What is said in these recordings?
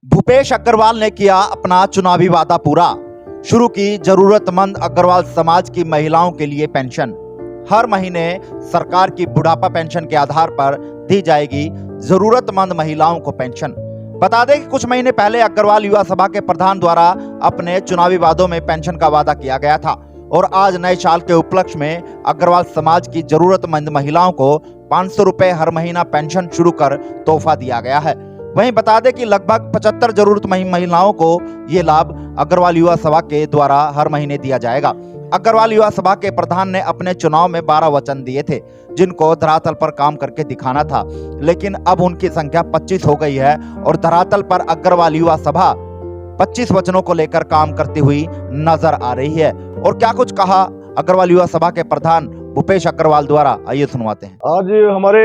भूपेश अग्रवाल ने किया अपना चुनावी वादा पूरा। शुरू की जरूरतमंद अग्रवाल समाज की महिलाओं के लिए पेंशन। हर महीने सरकार की बुढ़ापा पेंशन के आधार पर दी जाएगी जरूरतमंद महिलाओं को पेंशन। बता दें कि कुछ महीने पहले अग्रवाल युवा सभा के प्रधान द्वारा अपने चुनावी वादों में पेंशन का वादा किया गया था और आज नए साल के उपलक्ष्य में अग्रवाल समाज की जरूरतमंद महिलाओं को 500 रुपए हर महीना पेंशन शुरू कर तोहफा दिया गया है। वहीं बता दें कि लगभग 75 जरूरतमंद महिलाओं को ये लाभ अग्रवाल युवा सभा के द्वारा हर महीने दिया जाएगा। अग्रवाल युवा सभा के प्रधान ने अपने चुनाव में 12 वचन दिए थे जिनको धरातल पर काम करके दिखाना था, लेकिन अब उनकी संख्या 25 हो गई है और धरातल पर अग्रवाल युवा सभा 25 वचनों को लेकर काम करती हुई नजर आ रही है। और क्या कुछ कहा अग्रवाल युवा सभा के प्रधान भूपेश अग्रवाल द्वारा, आइए सुनवाते हैं। आज हमारे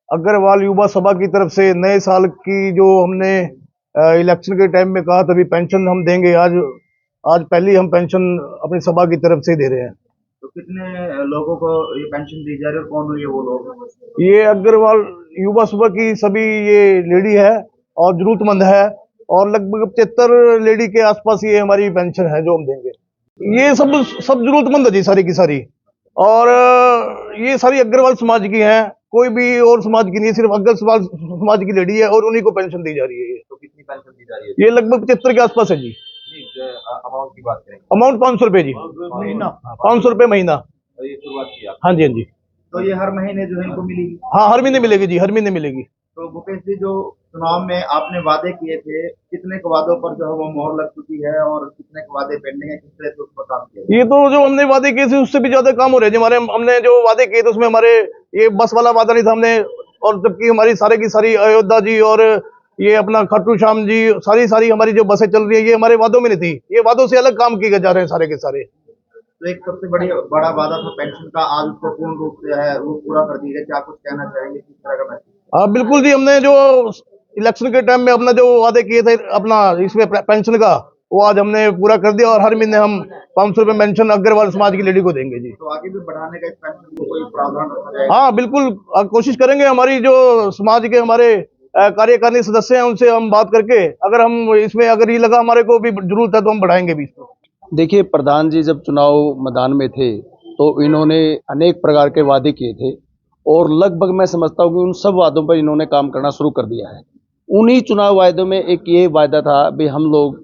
अग्रवाल युवा सभा की तरफ से नए साल की जो हमने इलेक्शन के टाइम में कहा तभी पेंशन हम देंगे, आज पहली हम पेंशन अपनी सभा की तरफ से दे रहे हैं। तो कितने लोगों को ये पेंशन दी जा रही है और कौन है वो लोग? ये अग्रवाल युवा सभा की सभी ये लेडी है और जरूरतमंद है और लगभग 75 लेडी के आसपास ये हमारी पेंशन है जो हम देंगे। ये सब जरूरतमंद है जी, सारी की सारी, और ये सारी अग्रवाल समाज की हैं, कोई भी और समाज की नहीं, सिर्फ अग्रवाल समाज की लेडी है और उन्हीं को पेंशन दी जा रही है। तो कितनी पेंशन दी जा रही है? ये लगभग 75 के आसपास है जी। अमाउंट की बात करें, अमाउंट 500 रुपए जी महीना, 500 रुपए महीना। तो ये शुरुआत की आप? हाँ जी, हाँ जी। तो ये हर महीने जो है इनको मिलेगी? हाँ, हर महीने मिलेगी जी, हर महीने मिलेगी। तो भूपेश जी, जो चुनाव में आपने वादे किए थे, कितने के वादों पर जो है वो मोहर लग चुकी है और कितने के वादे पेंडिंग है, किस तरह से उस पर काम किया? ये तो जो हमने वादे किए थे उससे भी ज्यादा काम हो रहे हैं। हमारे हमने जो वादे किए थे उसमें हमारे ये बस वाला वादा नहीं था हमने, और जबकि हमारी सारे की सारी अयोध्या जी और ये अपना खाटू श्याम जी, सारी हमारी जो बसें चल रही है ये हमारे वादों में नहीं थी। ये वादों से अलग काम किए जा रहे हैं सारे के सारे। तो एक सबसे बड़ा वादा था पेंशन का, आज उसको पूर्ण रूप से है वो पूरा कर दिया गया। क्या कुछ कहना चाहेंगे, किस तरह का मैसेज? हाँ बिल्कुल जी, हमने जो इलेक्शन के टाइम में अपना जो वादे किए थे अपना इसमें पेंशन का, वो आज हमने पूरा कर दिया और हर महीने हम 500 रुपए पेंशन अग्रवाल समाज की लेडी को देंगे जी। तो आगे भी बढ़ाने का इस पेंशन को कोई प्रावधान रखा जाएगा? हाँ बिल्कुल, कोशिश करेंगे। हमारी जो समाज के हमारे कार्यकारिणी सदस्य हैं उनसे हम बात करके अगर हम इसमें अगर ये लगा हमारे को भी जरूरत है तो हम बढ़ाएंगे भी इसको। देखिए, प्रधान जी जब चुनाव मैदान में थे तो इन्होंने अनेक प्रकार के वादे किए थे और लगभग मैं समझता हूँ कि उन सब वादों पर इन्होंने काम करना शुरू कर दिया है। उन्हीं चुनाव वादों में एक ये वादा था भी हम लोग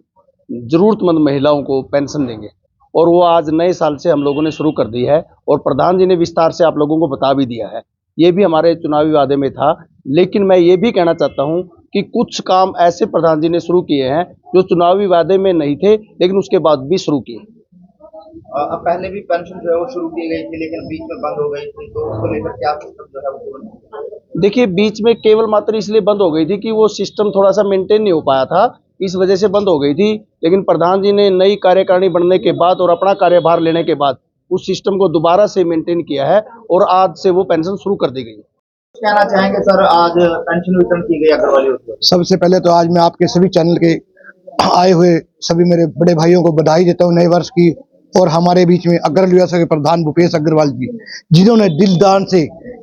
जरूरतमंद महिलाओं को पेंशन देंगे और वो आज नए साल से हम लोगों ने शुरू कर दी है और प्रधान जी ने विस्तार से आप लोगों को बता भी दिया है। ये भी हमारे चुनावी वादे में था, लेकिन मैं ये भी कहना चाहता हूँ कि कुछ काम ऐसे प्रधान जी ने शुरू किए हैं जो चुनावी वादे में नहीं थे लेकिन उसके बाद भी शुरू किए। अब पहले भी पेंशन जो है वो शुरू की गई थी लेकिन बीच में बंद हो गई थी, तो उसको लेकर क्या सिस्टम जो है वो? देखिए, बीच में केवल मात्र इसलिए बंद हो गई थी कि वो सिस्टम थोड़ा सा मेंटेन नहीं हो पाया था, इस वजह से बंद हो गई थी। लेकिन प्रधान जी ने नई कार्यकारिणी बनने के बाद और अपना कार्यभार लेने के बाद उस सिस्टम को दोबारा से मेंटेन किया है और आज से वो पेंशन शुरू कर दी गई। कहना चाहेंगे सर, आज पेंशन वितरण की गई अग्रवाल? सबसे पहले तो आज मैं आपके सभी चैनल के आए हुए सभी मेरे बड़े भाइयों को बधाई देता हूँ नए वर्ष की। और हमारे बीच में अग्रवाल युवा सभा के प्रधान भूपेश अग्रवाल जी, जिन्होंने दिलदान से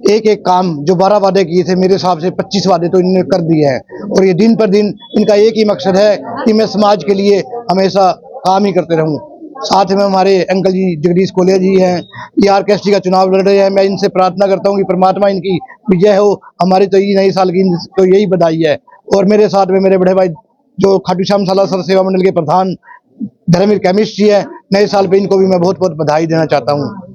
एक एक काम जो 12 वादे किए थे, मेरे हिसाब से 25 वादे तो इन्होंने कर दिए हैं और ये दिन पर दिन इनका एक ही मकसद है कि मैं समाज के लिए हमेशा काम ही करते रहूं। साथ में हमारे अंकल जी जगदीश कोलिया जी हैं, ये आरकेएसटी का चुनाव लड़ रहे हैं। मैं इनसे प्रार्थना करता हूँ कि परमात्मा इनकी विजय हो। हमारी तो ये नई साल की तो यही बधाई है। और मेरे साथ में मेरे बड़े भाई जो खाटू श्याम साला सर सेवा मंडल के प्रधान धर्मवीर केमिस्ट जी है, नए साल पे इनको भी मैं बहुत बहुत बधाई देना चाहता हूँ।